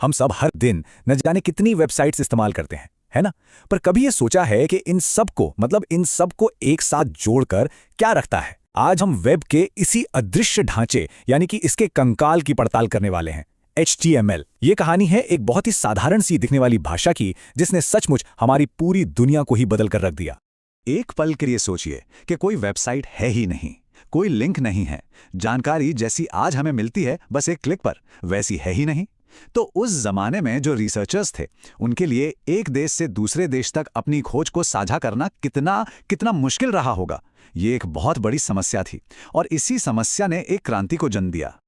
हम सब हर दिन न जाने कितनी वेबसाइट्स इस्तेमाल करते हैं, है ना? पर कभी ये सोचा है कि इन सबको एक साथ जोड़कर क्या रखता है? आज हम वेब के इसी अदृश्य ढांचे यानी कि इसके कंकाल की पड़ताल करने वाले हैं। HTML। ये कहानी है एक बहुत ही साधारण सी दिखने वाली भाषा की, जिसने सचमुच हमारी पूरी दुनिया को ही बदल कर रख दिया। एक पल के लिए सोचिए कि कोई वेबसाइट है ही नहीं, कोई लिंक नहीं है, जानकारी जैसी आज हमें मिलती है बस एक क्लिक पर, वैसी है ही नहीं। तो उस जमाने में जो रिसर्चर्स थे, उनके लिए एक देश से दूसरे देश तक अपनी खोज को साझा करना कितना कितना मुश्किल रहा होगा। ये एक बहुत बड़ी समस्या थी और इसी समस्या ने एक क्रांति को जन्म दिया।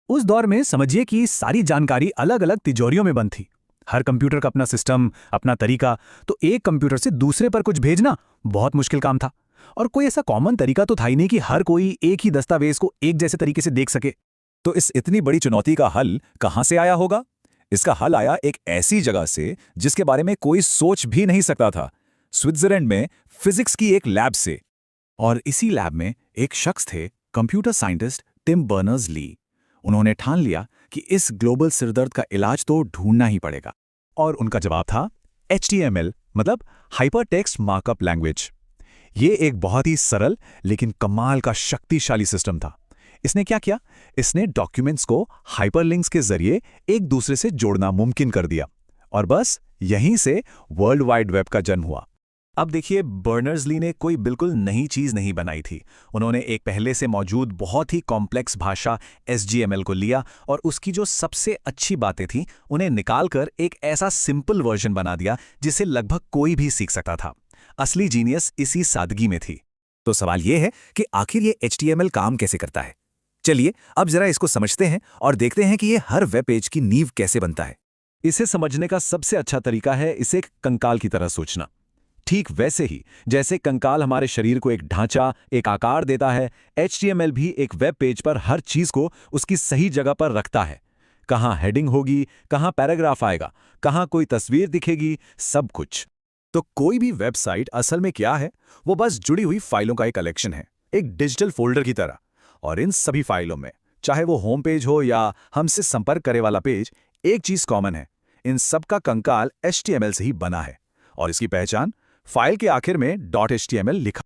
उस दौर में समझिए कि सारी जानकारी अलग अलग तिजोरियों में बंद थी। हर कंप्यूटर का अपना सिस्टम, अपना तरीका, तो एक कंप्यूटर से दूसरे पर कुछ भेजना बहुत मुश्किल काम था। और कोई ऐसा कॉमन तरीका तो था ही नहीं कि हर कोई एक ही दस्तावेज को एक जैसे तरीके से देख सके। तो इस इतनी बड़ी चुनौती का हल कहां से आया होगा? इसका हल आया एक ऐसी जगह से जिसके बारे में कोई सोच भी नहीं सकता था। स्विट्जरलैंड में फिजिक्स की एक लैब से। और इसी लैब में एक शख्स थे, कंप्यूटर साइंटिस्ट टिम बर्नर्स-ली। उन्होंने ठान लिया कि इस ग्लोबल सिरदर्द का इलाज तो ढूंढना ही पड़ेगा। और उनका जवाब था HTML, मतलब हाइपरटेक्स्ट मार्कअप लैंग्वेज। ये एक बहुत ही सरल लेकिन कमाल का शक्तिशाली सिस्टम था। इसने क्या किया? इसने डॉक्यूमेंट्स को हाइपरलिंक्स के जरिए एक दूसरे से जोड़ना मुमकिन कर दिया। और बस यहीं से वर्ल्ड वाइड वेब का जन्म हुआ। अब देखिए, बर्नर्स-ली ने कोई बिल्कुल नई चीज नहीं बनाई थी। उन्होंने एक पहले से मौजूद बहुत ही कॉम्प्लेक्स भाषा HTML को लिया और उसकी जो सबसे अच्छी बातें थीं उन्हें निकालकर एक ऐसा सिंपल वर्जन बना दिया जिसे लगभग कोई भी सीख सकता था। असली जीनियस इसी सादगी में थी। तो सवाल यह है कि आखिर ये HTML काम कैसे करता है? चलिए अब जरा इसको समझते हैं और देखते हैं कि ये हर वेब पेज की नींव कैसे बनता है। इसे समझने का सबसे अच्छा तरीका है इसे एक कंकाल की तरह सोचना। ठीक वैसे ही जैसे कंकाल हमारे शरीर को एक ढांचा, एक आकार देता है, HTML भी एक वेब पेज पर हर चीज को उसकी सही जगह पर रखता है। कहाँ हेडिंग होगी, कहाँ पैराग्राफ आएगा, कहाँ कोई तस्वीर दिखेगी, सब कुछ। तो कोई भी वेबसाइट असल में क्या है? वो बस जुड़ी हुई फाइलों का एक कलेक्शन है, एक डिजिटल फोल्डर की तरह। और इन सभी फाइलों में, चाहे वो होम पेज हो या हमसे संपर्क करे वाला पेज, एक चीज कॉमन है। इन सब का कंकाल HTML से ही बना है। और इसकी पहचान फाइल के आखिर में .html लिखा